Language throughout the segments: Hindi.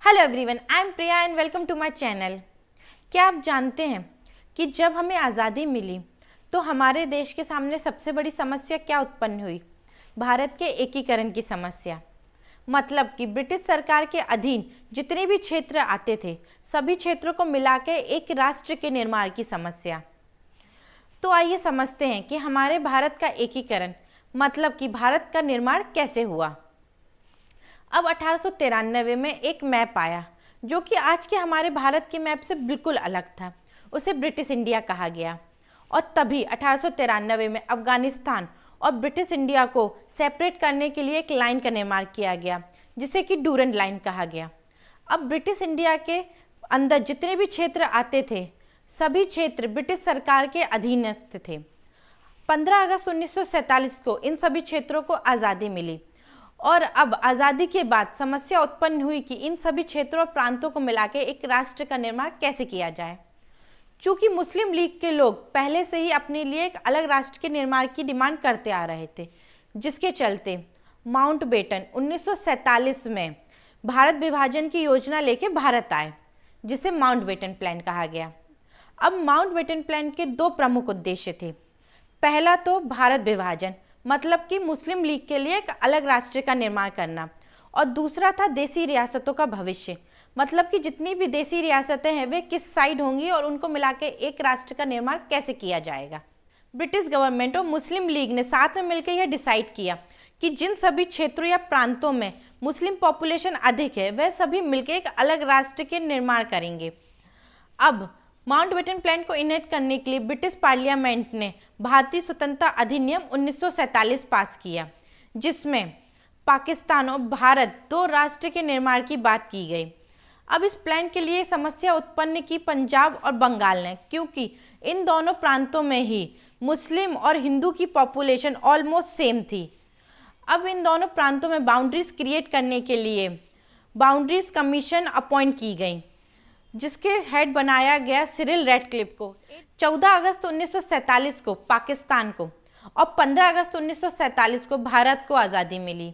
Hello everyone, I am Priya and welcome to my channel. क्या आप जानते हैं कि जब हमें आज़ादी मिली तो हमारे देश के सामने सबसे बड़ी समस्या क्या उत्पन्न हुई? भारत के एकीकरण की समस्या। मतलब कि ब्रिटिश सरकार के अधीन जितने भी क्षेत्र आते थे सभी क्षेत्रों को मिलाकर एक राष्ट्र के निर्माण की समस्या। तो आइए समझते हैं कि हमारे भारत का एकीकरण मतलब कि भारत का निर्माण कैसे हुआ। अब 1893 में एक मैप आया जो कि आज के हमारे भारत के मैप से बिल्कुल अलग था। उसे ब्रिटिश इंडिया कहा गया और तभी 1893 में अफगानिस्तान और ब्रिटिश इंडिया को सेपरेट करने के लिए एक लाइन का निर्माण किया गया जिसे कि डूरंड लाइन कहा गया। अब ब्रिटिश इंडिया के अंदर जितने भी क्षेत्र आते थे सभी क्षेत्र ब्रिटिश सरकार के अधीनस्थ थे। 15 अगस्त 1947 को इन सभी क्षेत्रों को आज़ादी मिली और अब आज़ादी के बाद समस्या उत्पन्न हुई कि इन सभी क्षेत्रों और प्रांतों को मिलाकर एक राष्ट्र का निर्माण कैसे किया जाए। चूँकि मुस्लिम लीग के लोग पहले से ही अपने लिए एक अलग राष्ट्र के निर्माण की डिमांड करते आ रहे थे, जिसके चलते माउंटबेटन 1947 में भारत विभाजन की योजना लेके भारत आए, जिसे माउंटबेटन प्लान कहा गया। अब माउंटबेटन प्लान के दो प्रमुख उद्देश्य थे। पहला तो भारत विभाजन मतलब कि मुस्लिम लीग के लिए एक अलग राष्ट्र का निर्माण करना, और दूसरा था देसी रियासतों का भविष्य मतलब कि जितनी भी देसी रियासतें हैं वे किस साइड होंगी और उनको मिला के एक राष्ट्र का निर्माण कैसे किया जाएगा। ब्रिटिश गवर्नमेंट और मुस्लिम लीग ने साथ में मिलकर यह डिसाइड किया कि जिन सभी क्षेत्रों या प्रांतों में मुस्लिम पॉपुलेशन अधिक है वह सभी मिलकर एक अलग राष्ट्र के निर्माण करेंगे। अब माउंटबेटन प्लान को इनेक्ट करने के लिए ब्रिटिश पार्लियामेंट ने भारतीय स्वतंत्रता अधिनियम 1947 पास किया, जिसमें पाकिस्तान और भारत दो राष्ट्र के निर्माण की बात की गई। अब इस प्लान के लिए समस्या उत्पन्न की पंजाब और बंगाल ने, क्योंकि इन दोनों प्रांतों में ही मुस्लिम और हिंदू की पॉपुलेशन ऑलमोस्ट सेम थी। अब इन दोनों प्रांतों में बाउंड्रीज क्रिएट करने के लिए बाउंड्रीज कमीशन अपॉइंट की गई, जिसके हेड बनाया गया सिरिल रैडक्लिफ को। 14 अगस्त 1947 को पाकिस्तान को और 15 अगस्त 1947 को भारत को आज़ादी मिली।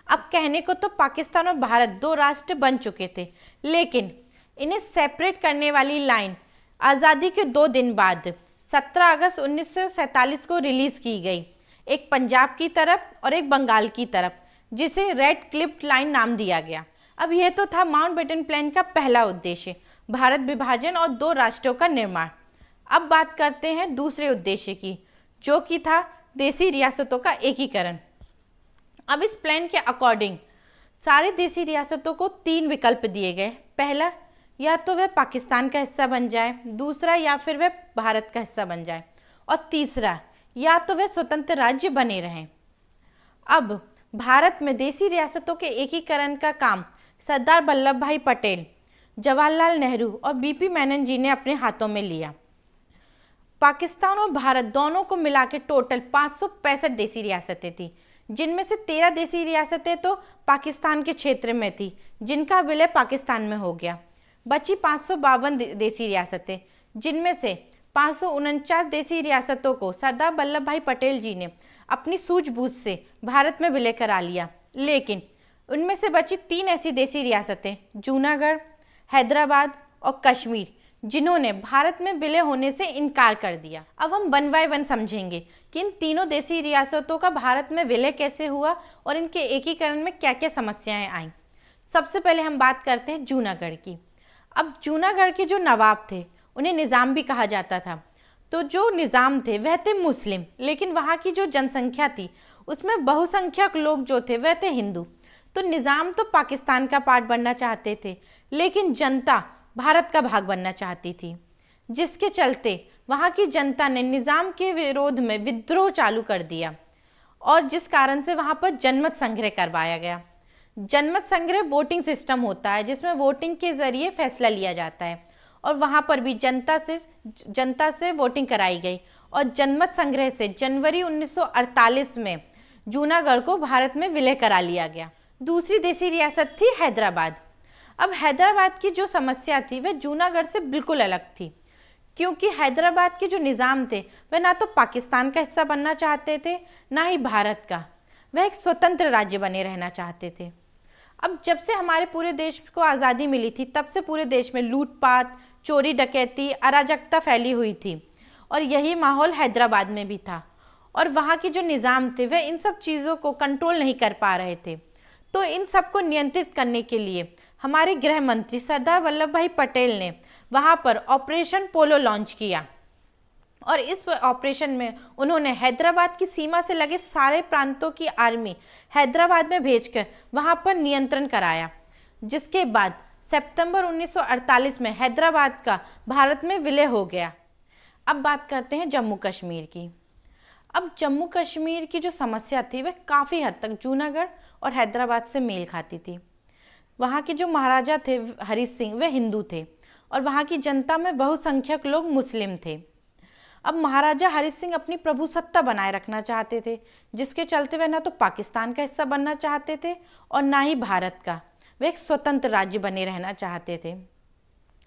अब कहने को तो पाकिस्तान और भारत दो राष्ट्र बन चुके थे, लेकिन इन्हें सेपरेट करने वाली लाइन आज़ादी के 2 दिन बाद 17 अगस्त 1947 को रिलीज़ की गई, एक पंजाब की तरफ और एक बंगाल की तरफ, जिसे रेडक्लिफ लाइन नाम दिया गया। अब यह तो था माउंटबेटन प्लान का पहला उद्देश्य, भारत विभाजन और दो राष्ट्रों का निर्माण। अब बात करते हैं दूसरे उद्देश्य की, जो कि था देसी रियासतों का एकीकरण। अब इस प्लान के अकॉर्डिंग सारे देसी रियासतों को 3 विकल्प दिए गए। पहला, या तो वह पाकिस्तान का हिस्सा बन जाए, दूसरा या फिर वह भारत का हिस्सा बन जाए, और तीसरा या तो वह स्वतंत्र राज्य बने रहें। अब भारत में देसी रियासतों के एकीकरण का काम सरदार वल्लभ भाई पटेल, जवाहरलाल नेहरू और बीपी मेनन जी ने अपने हाथों में लिया। पाकिस्तान और भारत दोनों को मिला के टोटल 565 देसी रियासतें थी, जिनमें से 13 देसी रियासतें तो पाकिस्तान के क्षेत्र में थी, जिनका विलय पाकिस्तान में हो गया। बची 552 देसी रियासतें, जिनमें से 549 देसी रियासतों को सरदार वल्लभ भाई पटेल जी ने अपनी सूझबूझ से भारत में विलय करा लिया। लेकिन उनमें से बची 3 ऐसी देसी रियासतें, जूनागढ़, हैदराबाद और कश्मीर, जिन्होंने भारत में विलय होने से इनकार कर दिया। अब हम 1 बाय 1 समझेंगे कि इन तीनों देसी रियासतों का भारत में विलय कैसे हुआ और इनके एकीकरण में क्या क्या समस्याएं आईं। सबसे पहले हम बात करते हैं जूनागढ़ की। अब जूनागढ़ के जो नवाब थे उन्हें निज़ाम भी कहा जाता था। तो जो निज़ाम थे वह थे मुस्लिम, लेकिन वहाँ की जो जनसंख्या थी उसमें बहुसंख्यक लोग जो थे वह थे हिंदू। तो निज़ाम तो पाकिस्तान का पार्ट बनना चाहते थे, लेकिन जनता भारत का भाग बनना चाहती थी, जिसके चलते वहाँ की जनता ने निज़ाम के विरोध में विद्रोह चालू कर दिया, और जिस कारण से वहाँ पर जनमत संग्रह करवाया गया। जनमत संग्रह वोटिंग सिस्टम होता है जिसमें वोटिंग के ज़रिए फैसला लिया जाता है, और वहाँ पर भी जनता से वोटिंग कराई गई, और जनमत संग्रह से जनवरी 1948 में जूनागढ़ को भारत में विलय करा लिया गया। दूसरी देसी रियासत थी हैदराबाद। अब हैदराबाद की जो समस्या थी वह जूनागढ़ से बिल्कुल अलग थी, क्योंकि हैदराबाद के जो निज़ाम थे वह ना तो पाकिस्तान का हिस्सा बनना चाहते थे ना ही भारत का, वह एक स्वतंत्र राज्य बने रहना चाहते थे। अब जब से हमारे पूरे देश को आज़ादी मिली थी तब से पूरे देश में लूटपाट, चोरी डकैती, अराजकता फैली हुई थी और यही माहौल हैदराबाद में भी था। और वहाँ के जो निज़ाम थे वह इन सब चीज़ों को कंट्रोल नहीं कर पा रहे थे। तो इन सब को नियंत्रित करने के लिए हमारे गृह मंत्री सरदार वल्लभ भाई पटेल ने वहाँ पर ऑपरेशन पोलो लॉन्च किया और इस ऑपरेशन में उन्होंने हैदराबाद की सीमा से लगे सारे प्रांतों की आर्मी हैदराबाद में भेजकर वहाँ पर नियंत्रण कराया, जिसके बाद सितंबर 1948 में हैदराबाद का भारत में विलय हो गया। अब बात करते हैं जम्मू कश्मीर की। अब जम्मू कश्मीर की जो समस्या थी वह काफ़ी हद तक जूनागढ़ और हैदराबाद से मेल खाती थी। वहाँ के जो महाराजा थे हरि सिंह वह हिंदू थे और वहाँ की जनता में बहुसंख्यक लोग मुस्लिम थे। अब महाराजा हरि सिंह अपनी प्रभुसत्ता बनाए रखना चाहते थे, जिसके चलते वह न तो पाकिस्तान का हिस्सा बनना चाहते थे और ना ही भारत का। वे एक स्वतंत्र राज्य बने रहना चाहते थे।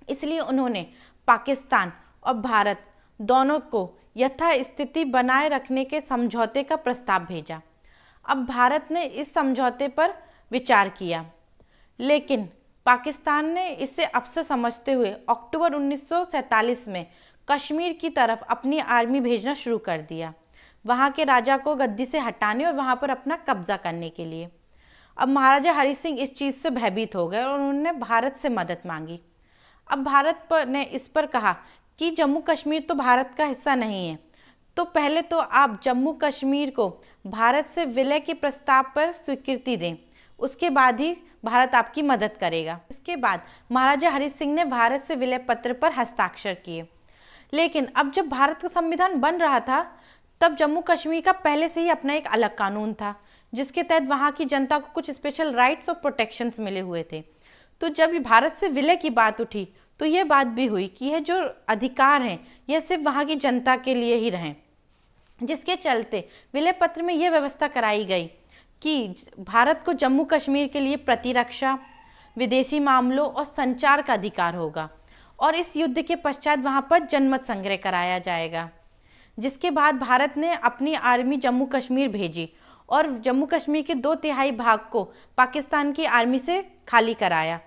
इसलिए उन्होंने पाकिस्तान और भारत दोनों को यथास्थिति बनाए रखने के समझौते का प्रस्ताव भेजा। अब भारत ने इस समझौते पर विचार किया, लेकिन पाकिस्तान ने इसे अवसर समझते हुए अक्टूबर 1947 में कश्मीर की तरफ अपनी आर्मी भेजना शुरू कर दिया, वहाँ के राजा को गद्दी से हटाने और वहाँ पर अपना कब्जा करने के लिए। अब महाराजा हरि सिंह इस चीज़ से भयभीत हो गए और उन्होंने भारत से मदद मांगी। अब भारत पर ने इस पर कहा कि जम्मू कश्मीर तो भारत का हिस्सा नहीं है, तो पहले तो आप जम्मू कश्मीर को भारत से विलय के प्रस्ताव पर स्वीकृति दें, उसके बाद ही भारत आपकी मदद करेगा। इसके बाद महाराजा हरि सिंह ने भारत से विलय पत्र पर हस्ताक्षर किए। लेकिन अब जब भारत का संविधान बन रहा था तब जम्मू कश्मीर का पहले से ही अपना एक अलग कानून था, जिसके तहत वहाँ की जनता को कुछ स्पेशल राइट्स और प्रोटेक्शंस मिले हुए थे। तो जब भारत से विलय की बात उठी तो ये बात भी हुई कि यह जो अधिकार हैं यह सिर्फ वहाँ की जनता के लिए ही रहें, जिसके चलते विलय पत्र में यह व्यवस्था कराई गई कि भारत को जम्मू कश्मीर के लिए प्रतिरक्षा, विदेशी मामलों और संचार का अधिकार होगा और इस युद्ध के पश्चात वहाँ पर जनमत संग्रह कराया जाएगा। जिसके बाद भारत ने अपनी आर्मी जम्मू कश्मीर भेजी और जम्मू कश्मीर के 2/3 भाग को पाकिस्तान की आर्मी से खाली कराया,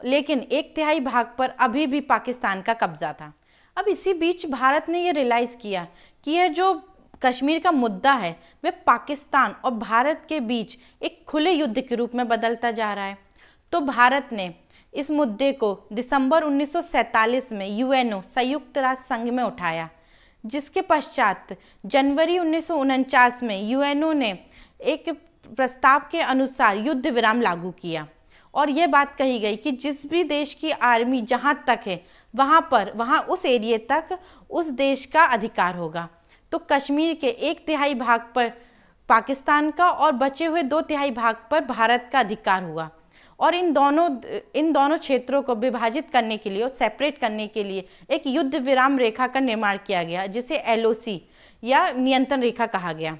लेकिन 1/3 भाग पर अभी भी पाकिस्तान का कब्जा था। अब इसी बीच भारत ने यह रियलाइज़ किया कि यह जो कश्मीर का मुद्दा है वह पाकिस्तान और भारत के बीच एक खुले युद्ध के रूप में बदलता जा रहा है। तो भारत ने इस मुद्दे को दिसंबर 1947 में यूएनओ संयुक्त राष्ट्र संघ में उठाया, जिसके पश्चात जनवरी 1949 में यूएनओ ने एक प्रस्ताव के अनुसार युद्ध विराम लागू किया और यह बात कही गई कि जिस भी देश की आर्मी जहां तक है वहां उस एरिया तक उस देश का अधिकार होगा। तो कश्मीर के 1/3 भाग पर पाकिस्तान का और बचे हुए 2/3 भाग पर भारत का अधिकार हुआ और इन दोनों क्षेत्रों को विभाजित करने के लिए और सेपरेट करने के लिए एक युद्ध विराम रेखा का निर्माण किया गया, जिसे एलओसी या नियंत्रण रेखा कहा गया।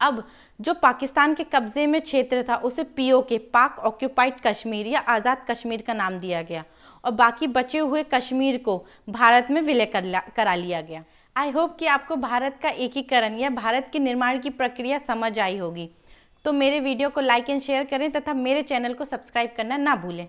अब जो पाकिस्तान के कब्जे में क्षेत्र था उसे पीओके, पाक ऑक्यूपाइड कश्मीर या आज़ाद कश्मीर का नाम दिया गया और बाकी बचे हुए कश्मीर को भारत में विलय करा लिया गया। आई होप कि आपको भारत का एकीकरण या भारत के निर्माण की प्रक्रिया समझ आई होगी। तो मेरे वीडियो को लाइक एंड शेयर करें तथा मेरे चैनल को सब्सक्राइब करना ना भूलें।